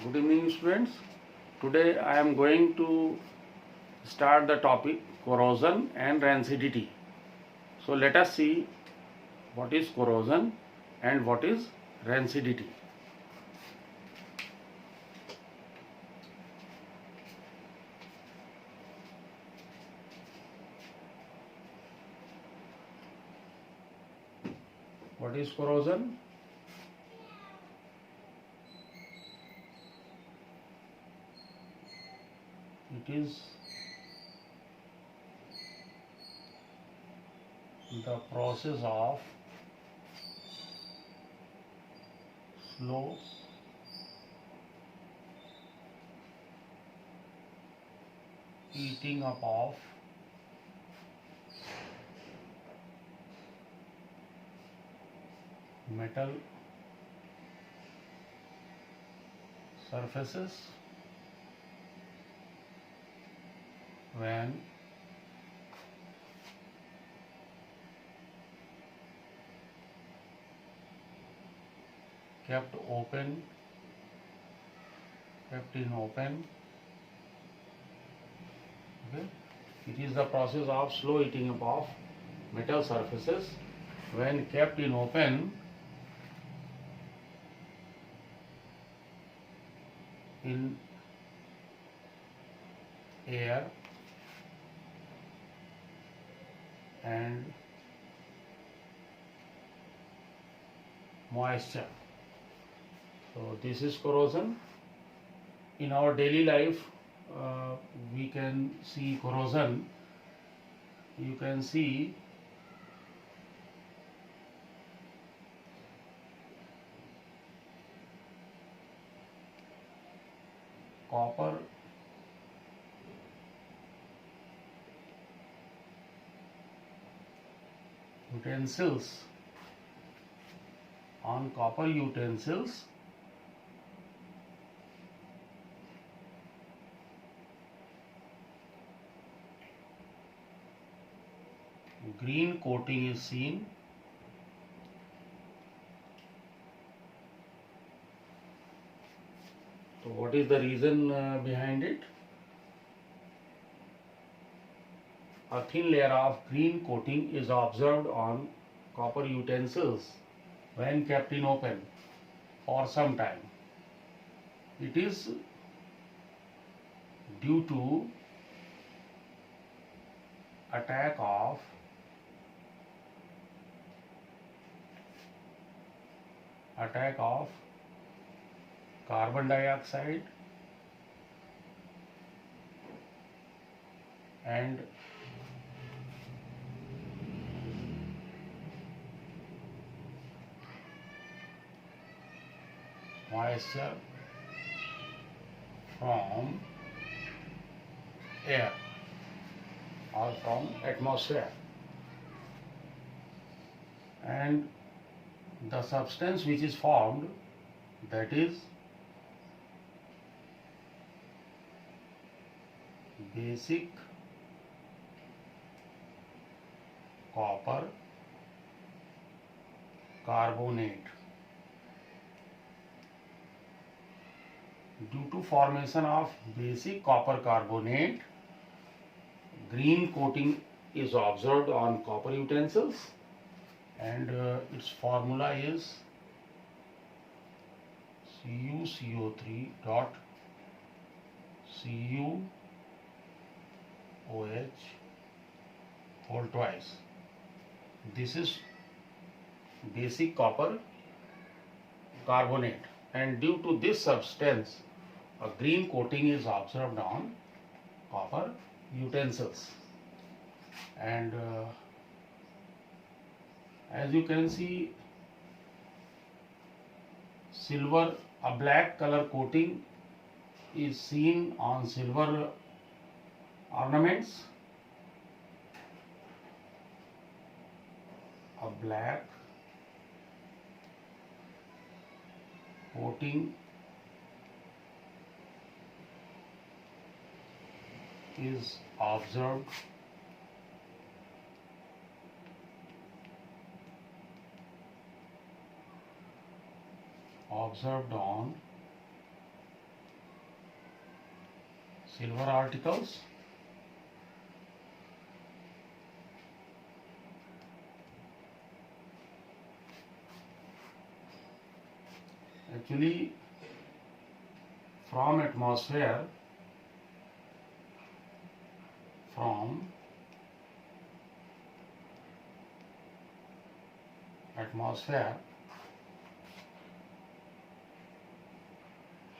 Good evening, students. Today I am going to start the topic corrosion and rancidity. So let us see what is corrosion and what is rancidity. What is corrosion? It is the process of slow eating up of metal surfaces when kept in open. Okay. It is the process of slow eating up of metal surfaces when kept in open in air and moisture. So this is corrosion. In our daily life, we can see corrosion. You can see copper utensils. On copper utensils, green coating is seen. So what is the reason behind it? A thin layer of green coating is observed on copper utensils when kept in open for some time. It is due to attack of carbon dioxide and moisture from air or from atmosphere, and the substance which is formed, that is basic copper carbonate. Due to formation of basic copper carbonate, green coating is observed on copper utensils, and its formula is CuCO3 dot CuOH whole twice. This is basic copper carbonate, and due to this substance a green coating is observed on copper utensils. And as you can see, silver, a black color coating is seen on silver ornaments. A black coating is observed on silver articles. Actually, from atmosphere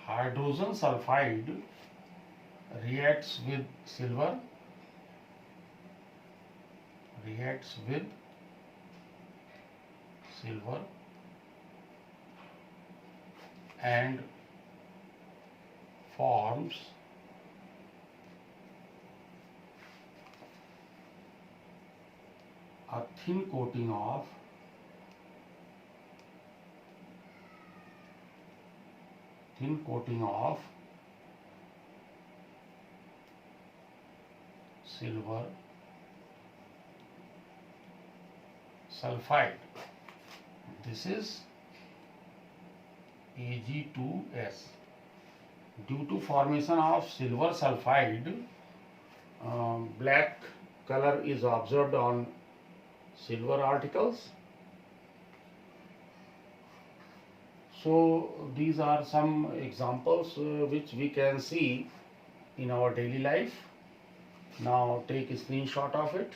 hydrogen sulfide reacts with silver and forms a thin coating of silver sulfide. This is Ag2S. Due to formation of silver sulfide, black color is observed on silver articles. So these are some examples which we can see in our daily life. Now take a screenshot of it.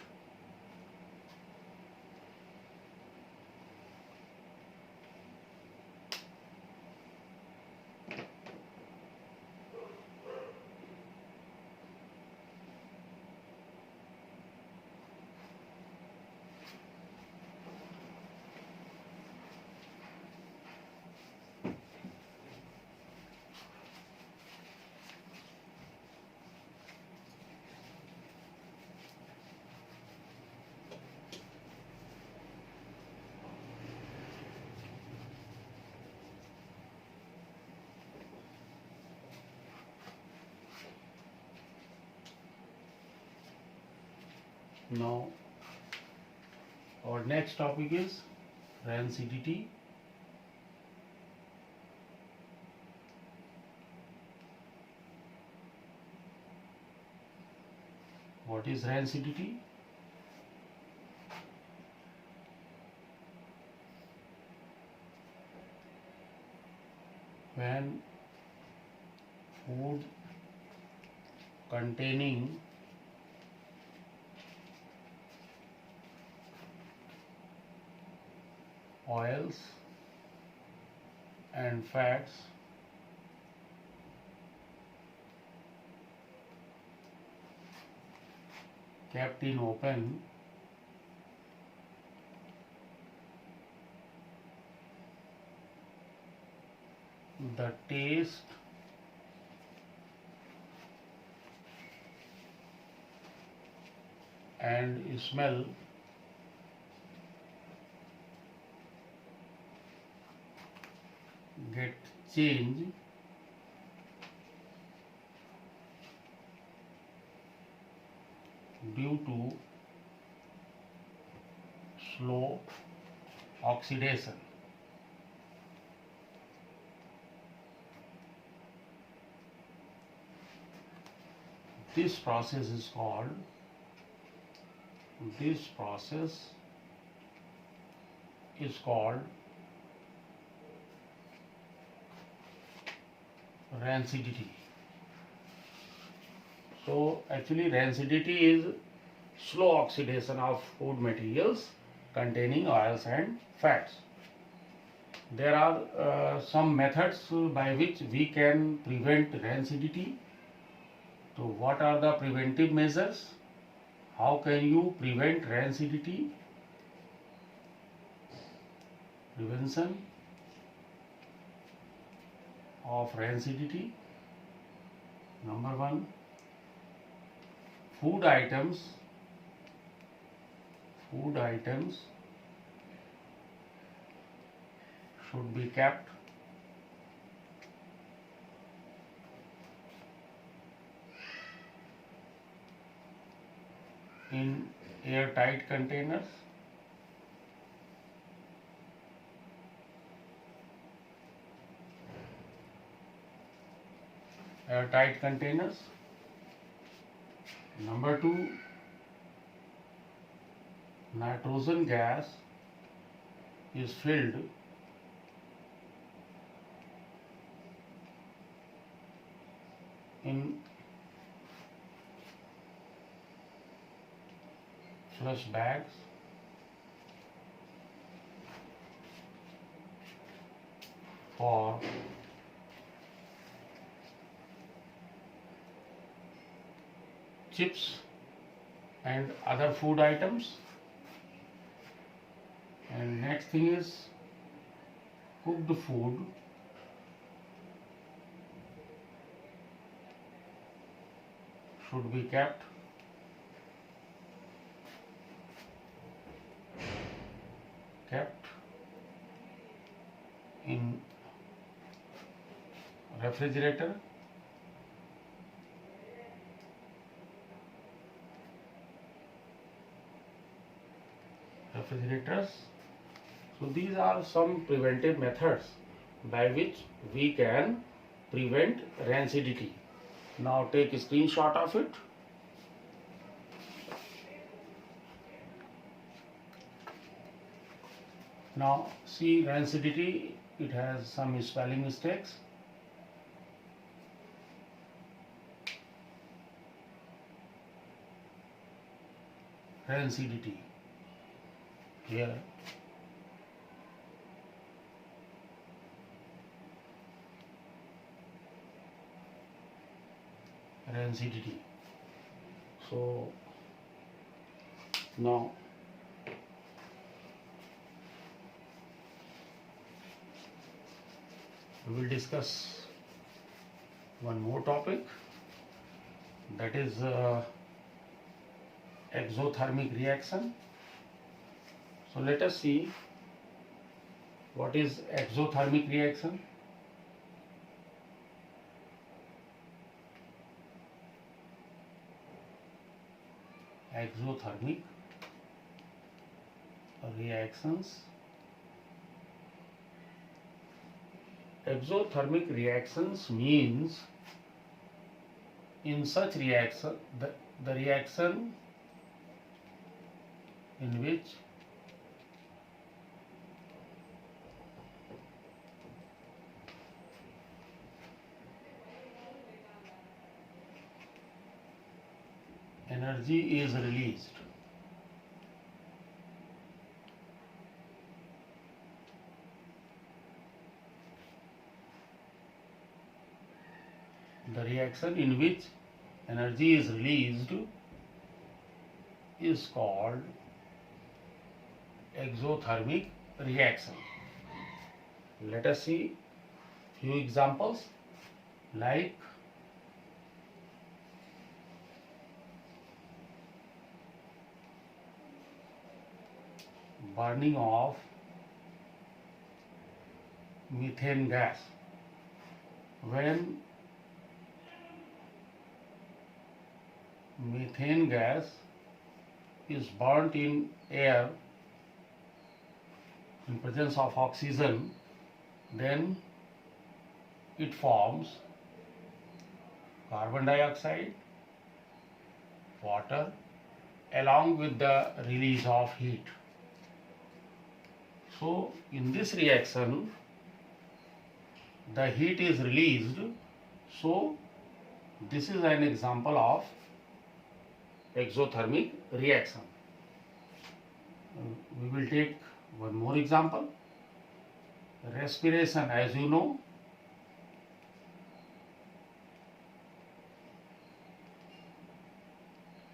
Now our next topic is rancidity. What is rancidity? When food containing oils and fats kept in open the taste and smell get changed due to slow oxidation. This process is called rancidity. So actually rancidity is slow oxidation of food materials containing oils and fats. There are some methods by which we can prevent rancidity. So what are the preventive measures? How can you prevent rancidity? Prevention of rancidity. Number one, food items should be kept in airtight containers. Number 2, nitrogen gas is filled in flush bags for chips and other food items. And next thing is cooked food should be kept in refrigerator refrigerators. So these are some preventive methods by which we can prevent rancidity. Now take a screenshot of it. Now see rancidity, it has some spelling mistakes. Rancidity here. Rancidity. So now we will discuss one more topic, that is exothermic reaction. So let us see what is exothermic reaction. Exothermic reactions. Exothermic reactions means in such reaction, the reaction in which energy is released. The reaction in which energy is released is called exothermic reaction. Let us see few examples, like burning of methane gas. When methane gas is burnt in air in presence of oxygen, then it forms carbon dioxide, water, along with the release of heat. So in this reaction, the heat is released. So this is an example of exothermic reaction. We will take one more example. Respiration, as you know,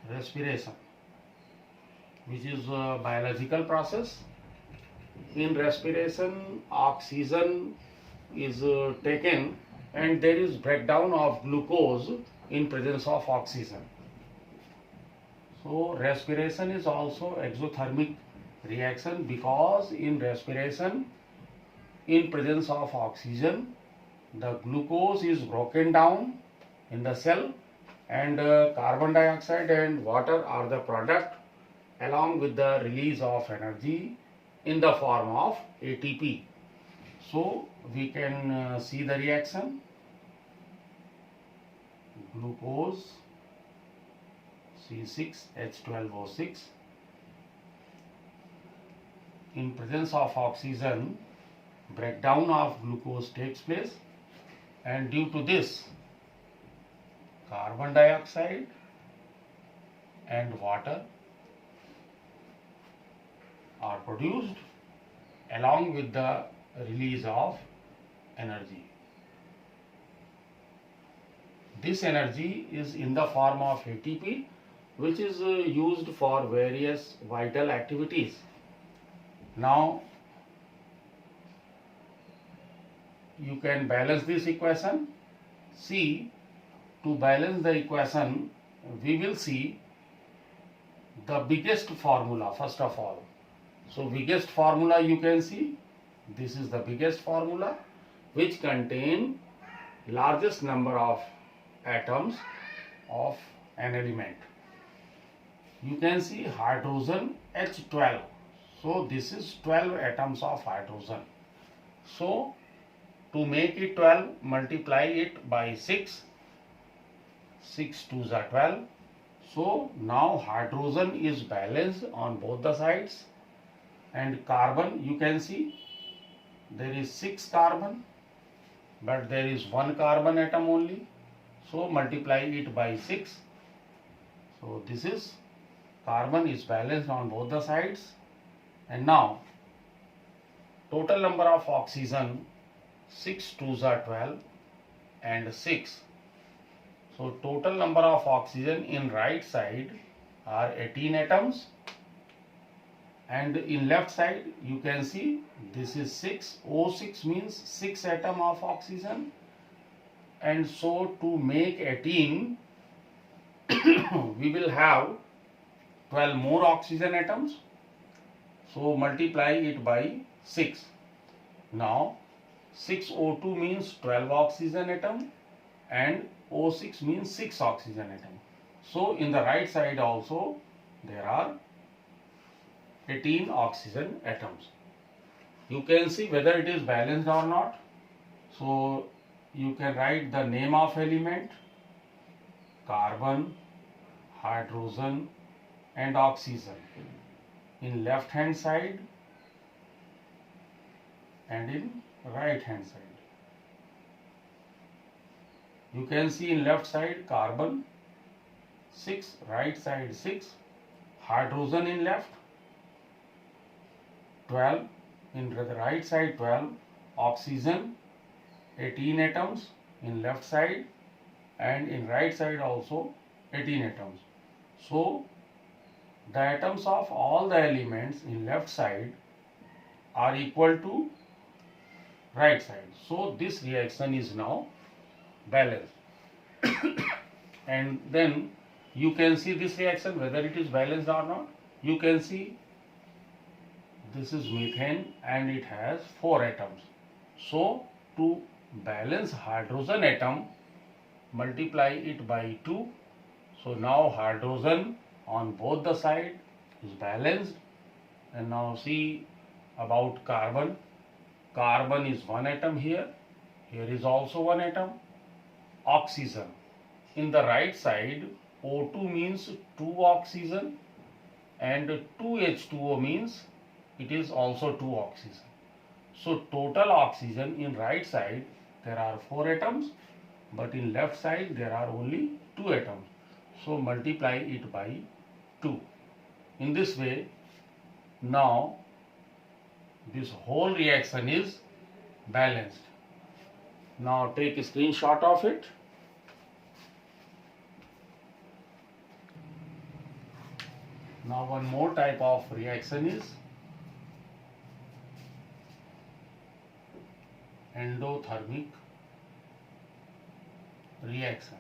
respiration, which is a biological process. In respiration, oxygen is taken and there is breakdown of glucose in presence of oxygen. So respiration is also exothermic reaction, because in respiration, in presence of oxygen, the glucose is broken down in the cell, and carbon dioxide and water are the product, along with the release of energy in the form of ATP. So we can see the reaction. Glucose C6H12O6. In presence of oxygen, breakdown of glucose takes place, and due to this, carbon dioxide and water are produced along with the release of energy. This energy is in the form of ATP, which is used for various vital activities. Now, you can balance this equation. See, to balance the equation, we will see the biggest formula first of all. So, biggest formula you can see, this is the biggest formula which contain largest number of atoms of an element. You can see hydrogen H12. So, this is 12 atoms of hydrogen. So, to make it 12, multiply it by 6. 6 2s are 12. So, now hydrogen is balanced on both the sides, and carbon, you can see there is 6 carbon, but there is 1 carbon atom only. So, multiply it by 6. So, this is carbon is balanced on both the sides. And now, total number of oxygen, 6 2s are 12 and 6. So, total number of oxygen in right side are 18 atoms, and in left side you can see this is 6. O6 means 6 atom of oxygen, and so to make 18 we will have 12 more oxygen atoms. So multiply it by 6. Now 6O2 means 12 oxygen atom and O6 means 6 oxygen atom. So in the right side also there are 18 oxygen atoms. You can see whether it is balanced or not. So you can write the name of element, carbon, hydrogen and oxygen in left hand side and in right hand side. You can see in left side carbon 6, right side 6, hydrogen in left 12, in the right side 12, oxygen 18 atoms in left side and in right side also 18 atoms. So the atoms of all the elements in left side are equal to right side. So this reaction is now balanced. And then you can see this reaction whether it is balanced or not. You can see this is methane and it has 4 atoms. So to balance hydrogen atom, multiply it by 2. So now hydrogen on both the side is balanced. And now see about carbon. Carbon is 1 atom here. Here is also 1 atom. Oxygen. In the right side, O2 means 2 oxygen and 2H2O means it is also 2 oxygen. So total oxygen in right side there are 4 atoms, but in left side there are only 2 atoms. So multiply it by 2. In this way, now this whole reaction is balanced. Now take a screenshot of it. Now one more type of reaction is endothermic reaction.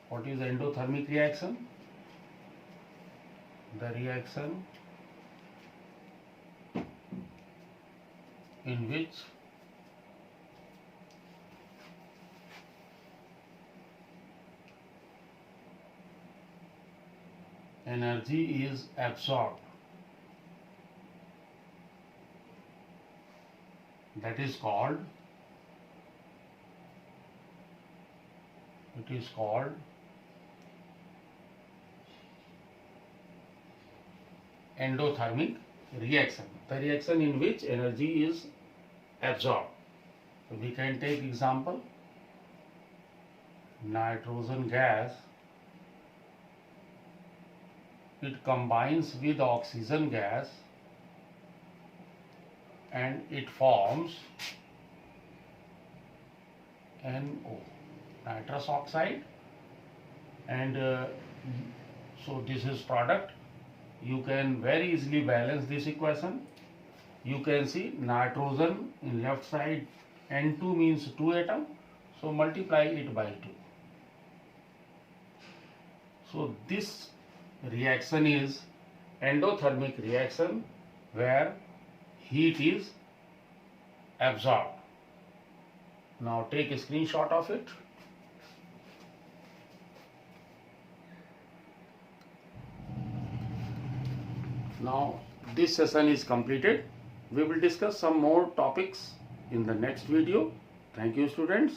What is endothermic reaction? The reaction in which energy is absorbed. That is called It is called endothermic reaction, the reaction in which energy is absorbed. So we can take example, nitrogen gas, it combines with oxygen gas and it forms NO, nitrous oxide, and so this is product. You can very easily balance this equation. You can see nitrogen in left side, N2 means 2 atom, so multiply it by 2. So this reaction is endothermic reaction where heat is absorbed. Now take a screenshot of it. Now this session is completed. We will discuss some more topics in the next video. Thank you, students.